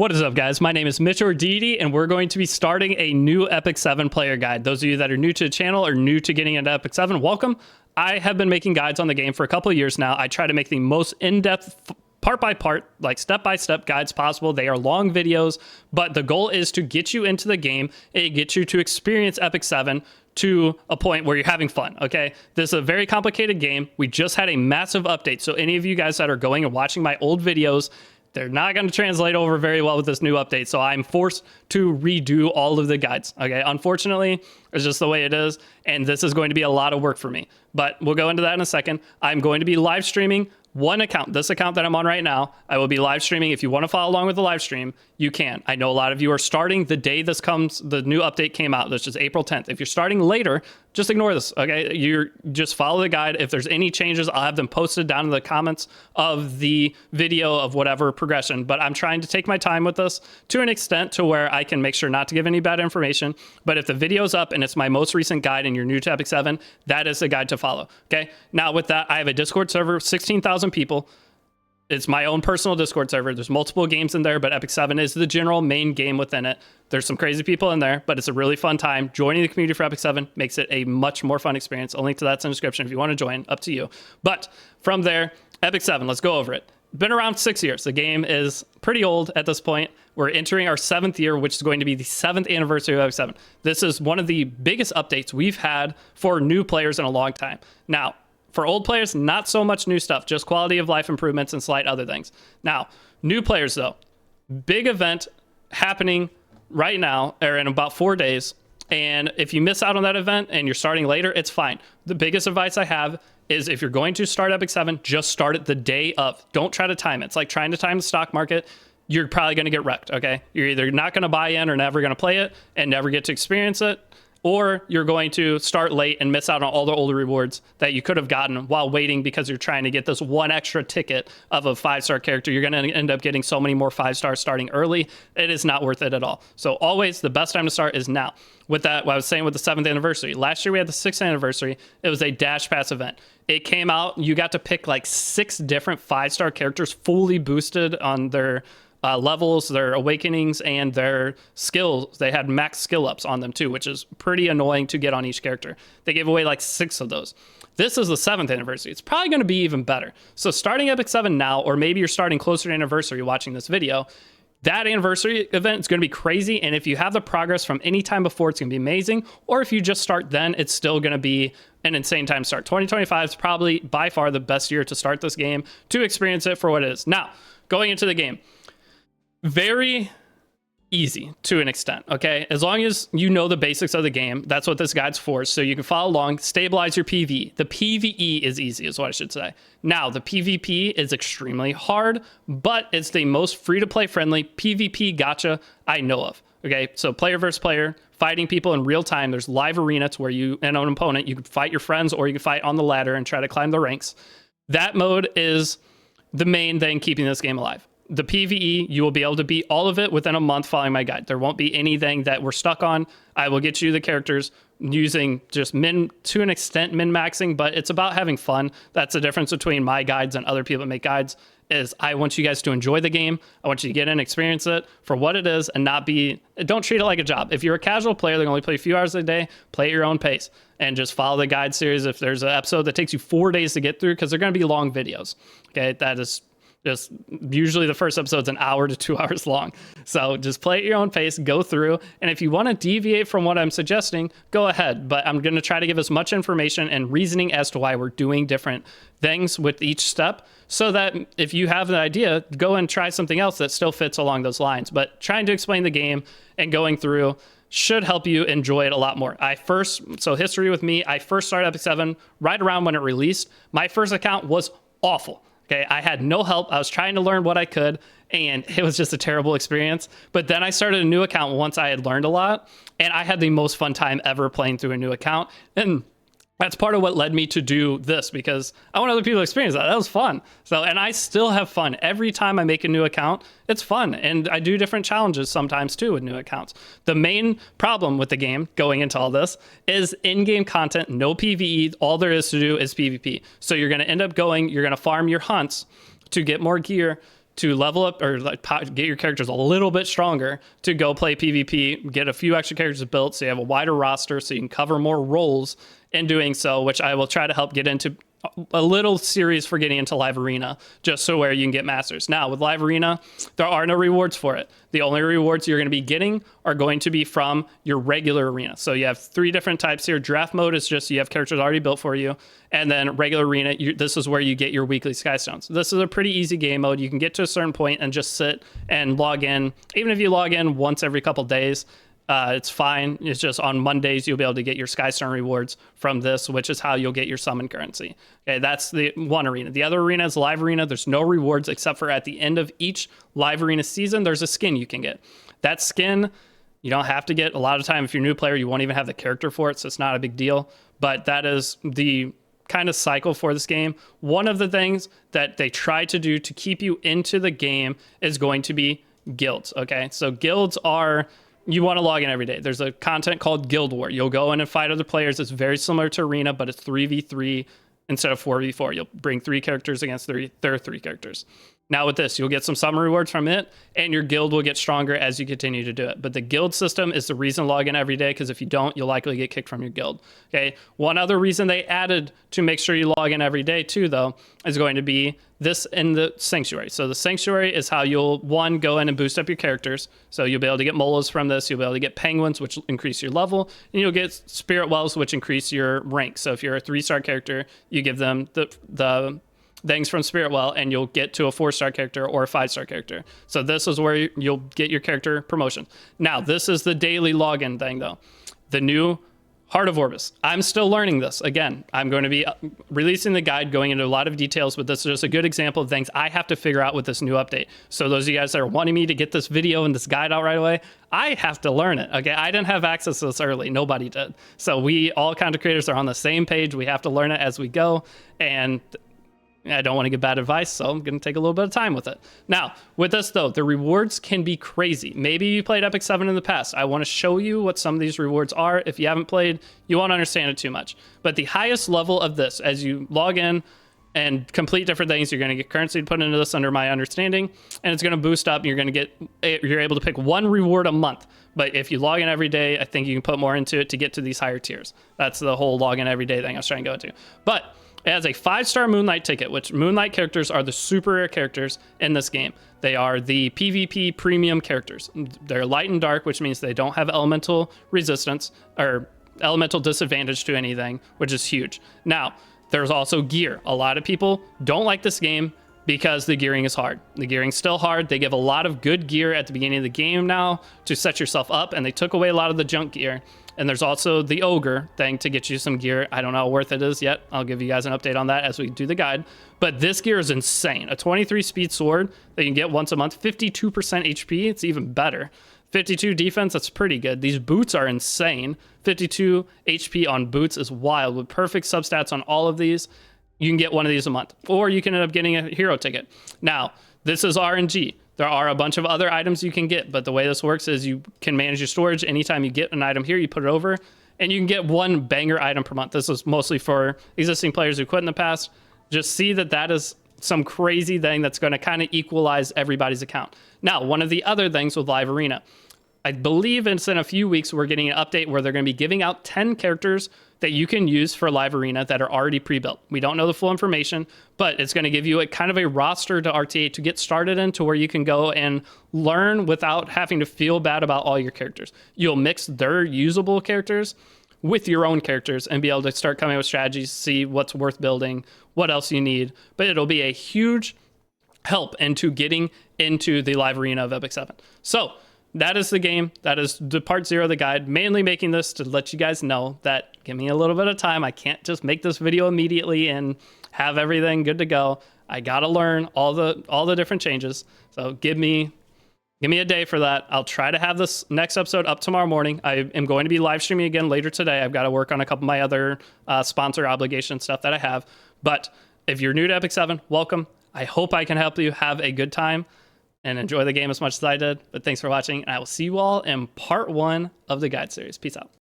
What is up, guys? My name is Mitch or Deity, and we're going to be starting a new Epic 7 player guide. Those of you that are new to the channel or new to getting into Epic 7, welcome. I have been making guides on the game for a couple of years now. I try to make the most in-depth, part-by-part, like step-by-step guides possible. They are long videos, but the goal is to get you into the game and get you to experience Epic 7 to a point where you're having fun, okay? This is a very complicated game. We just had a massive update, so any of you guys that are going and watching my old videos, they're not going to translate over very well with this new update, so I'm forced to redo all of the guides, okay? Unfortunately, it's just the way it is, and this is going to be a lot of work for me, but we'll go into that in a second. I'm going to be live streaming one account, this account that I'm on right now. I will be live streaming. If you want to follow along with the live stream, you can. I know a lot of you are starting the day this comes, the new update came out, that's just April 10th. If you're starting later, just ignore this, okay? You're just follow the guide. If there's any changes, I'll have them posted down in the comments of the video of whatever progression, but I'm trying to take my time with this to an extent to where I can make sure not to give any bad information. But if the video's up and it's my most recent guide and you're new to Epic 7, that is the guide to follow, okay? Now with that, I have a Discord server, 16,000 people. It's my own personal Discord server. There's multiple games in there, but Epic 7 is the general main game within it. There's some crazy people in there, but it's a really fun time. Joining the community for Epic 7 makes it a much more fun experience. A link to that's in the description if you want to join, up to you. But from there, Epic 7, let's go over it. Been around 6 years. The game is pretty old at this point. We're entering our 7th year, which is going to be the 7th anniversary of Epic 7. This is one of the biggest updates we've had for new players in a long time. Now, for old players, not so much new stuff, just quality of life improvements and slight other things. Now, new players though, big event happening right now, or in about 4 days. And if you miss out on that event and you're starting later, it's fine. The biggest advice I have is if you're going to start Epic 7, just start it the day of. Don't try to time it. It's like trying to time the stock market. You're probably going to get wrecked, okay? You're either not going to buy in or never going to play it and never get to experience it, or you're going to start late and miss out on all the older rewards that you could have gotten while waiting because you're trying to get this one extra ticket of a 5-star character. You're going to end up getting so many more 5 stars starting early. It is not worth it at all. So always the best time to start is now. With that, what I was saying with the 7th anniversary, last year we had the 6th anniversary. It was a Dash Pass event. It came out, you got to pick like 6 different 5-star characters fully boosted on their levels, their awakenings, and their skills. They had max skill ups on them too, which is pretty annoying to get on each character. They gave away like 6 of those. This is the 7th anniversary. It's probably going to be even better. So starting Epic 7 now, or maybe you're starting closer to anniversary watching this video, that anniversary event is going to be crazy. And if you have the progress from any time before, it's going to be amazing. Or if you just start then, it's still going to be an insane time to start. 2025 is probably by far the best year to start this game, to experience it for what it is. Now, going into the game, very easy to an extent, okay? As long as you know the basics of the game, that's what this guide's for, so you can follow along, stabilize your PvE. The PvE is easy, is what I should say. Now, the PvP is extremely hard, but it's the most free-to-play friendly PvP gacha I know of, okay? So player versus player, fighting people in real time. There's live arenas where you and an opponent, you can fight your friends or you can fight on the ladder and try to climb the ranks. That mode is the main thing keeping this game alive. The PvE, you will be able to beat all of it within a month following my guide. There won't be anything that we're stuck on. I will get you the characters using just to an extent min-maxing, but it's about having fun. That's the difference between my guides and other people that make guides, is I want you guys to enjoy the game. I want you to get in, experience it for what it is, and don't treat it like a job. If you're a casual player that can only play a few hours a day, play at your own pace and just follow the guide series. If there's an episode that takes you 4 days to get through, because they're going to be long videos, okay? That is just usually the first episode's an hour to 2 hours long. So just play at your own pace, go through. And if you want to deviate from what I'm suggesting, go ahead. But I'm going to try to give as much information and reasoning as to why we're doing different things with each step, so that if you have an idea, go and try something else that still fits along those lines. But trying to explain the game and going through should help you enjoy it a lot more. So history with me, I first started Epic 7 right around when it released. My first account was awful. Okay, I had no help. I was trying to learn what I could, and it was just a terrible experience. But then I started a new account once I had learned a lot, and I had the most fun time ever playing through a new account. And that's part of what led me to do this, because I want other people to experience that. That was fun. So, and I still have fun. Every time I make a new account, it's fun. And I do different challenges sometimes too with new accounts. The main problem with the game going into all this is in-game content, no PvE. All there is to do is PvP. So you're going to end up you're going to farm your hunts to get more gear, to level up or like get your characters a little bit stronger to go play PvP, get a few extra characters built so you have a wider roster so you can cover more roles in doing so, which I will try to help get into a little series for getting into live arena, just so where you can get masters. Now with live arena, there are no rewards for it. The only rewards you're going to be getting are going to be from your regular arena. So you have 3 different types here. Draft mode is just you have characters already built for you, and then regular arena, this is where you get your weekly skystones. This is a pretty easy game mode. You can get to a certain point and just sit and log in. Even if you log in once every couple days, it's fine. It's just on Mondays, you'll be able to get your Skystone rewards from this, which is how you'll get your summon currency. Okay, that's the one arena. The other arena is live arena. There's no rewards except for at the end of each live arena season, there's a skin you can get. That skin, you don't have to get. A lot of time, if you're a new player, you won't even have the character for it, so it's not a big deal. But that is the kind of cycle for this game. One of the things that they try to do to keep you into the game is going to be guilds, okay? So guilds are... you want to log in every day. There's a content called Guild War. You'll go in and fight other players. It's very similar to Arena, but it's 3v3 instead of 4v4. You'll bring 3 characters against their 3 characters. Now with this, you'll get some summon rewards from it, and your guild will get stronger as you continue to do it. But the guild system is the reason to log in every day, because if you don't, you'll likely get kicked from your guild. Okay. One other reason they added to make sure you log in every day too, though, is going to be this in the Sanctuary. So the Sanctuary is how you'll, one, go in and boost up your characters. So you'll be able to get Molas from this. You'll be able to get Penguins, which will increase your level. And you'll get Spirit Wells, which increase your rank. So if you're a 3-star character, you give them the things from Spirit Well, and you'll get to a 4-star character or a 5-star character. So this is where you'll get your character promotion. Now, this is the daily login thing, though. The new Heart of Orbis. I'm still learning this. Again, I'm going to be releasing the guide, going into a lot of details, but this is just a good example of things I have to figure out with this new update. So those of you guys that are wanting me to get this video and this guide out right away, I have to learn it, okay? I didn't have access to this early. Nobody did. So we, all content creators, are on the same page. We have to learn it as we go, and I don't want to give bad advice, so I'm going to take a little bit of time with it. Now, with this, though, the rewards can be crazy. Maybe you played Epic 7 in the past. I want to show you what some of these rewards are. If you haven't played, you won't understand it too much. But the highest level of this, as you log in and complete different things, you're going to get currency to put into this, under my understanding, and it's going to boost up. You're able to pick 1 reward a month. But if you log in every day, I think you can put more into it to get to these higher tiers. That's the whole login every day thing I was trying to go into. But it has a 5-star Moonlight ticket, which Moonlight characters are the super rare characters in this game. They are the PvP premium characters. They're light and dark, which means they don't have elemental resistance or elemental disadvantage to anything, which is huge. Now, there's also gear. A lot of people don't like this game because the gearing is hard. The gearing's still hard. They give a lot of good gear at the beginning of the game now to set yourself up, and they took away a lot of the junk gear. And there's also the Ogre thing to get you some gear. I don't know how worth it is yet. I'll give you guys an update on that as we do the guide. But this gear is insane. A 23 speed sword that you can get once a month, 52% HP. It's even better. 52 defense, that's pretty good. These boots are insane. 52 HP on boots is wild. With perfect substats on all of these, you can get one of these a month. Or you can end up getting a hero ticket. Now, this is RNG. There are a bunch of other items you can get, but the way this works is you can manage your storage. Anytime you get an item here, you put it over, and you can get 1 banger item per month. This is mostly for existing players who quit in the past. Just see that that is some crazy thing that's going to kind of equalize everybody's account. Now, one of the other things with Live Arena, I believe it's in a few weeks we're getting an update where they're going to be giving out 10 characters that you can use for Live Arena that are already pre-built. We don't know the full information, but it's going to give you a kind of a roster to RTA to get started in, to where you can go and learn without having to feel bad about all your characters. You'll mix their usable characters with your own characters and be able to start coming up with strategies, see what's worth building, what else you need. But it'll be a huge help into getting into the Live Arena of Epic 7. So that is the game. That is the part 0 of the guide. Mainly making this to let you guys know that give me a little bit of time. I can't just make this video immediately and have everything good to go. I gotta learn all the different changes. So give me a day for that. I'll try to have this next episode up tomorrow morning. I am going to be live streaming again later today. I've got to work on a couple of my other sponsor obligation stuff that I have. But if you're new to Epic 7, welcome. I hope I can help you have a good time and enjoy the game as much as I did. But thanks for watching, and I will see you all in part 1 of the guide series. Peace out.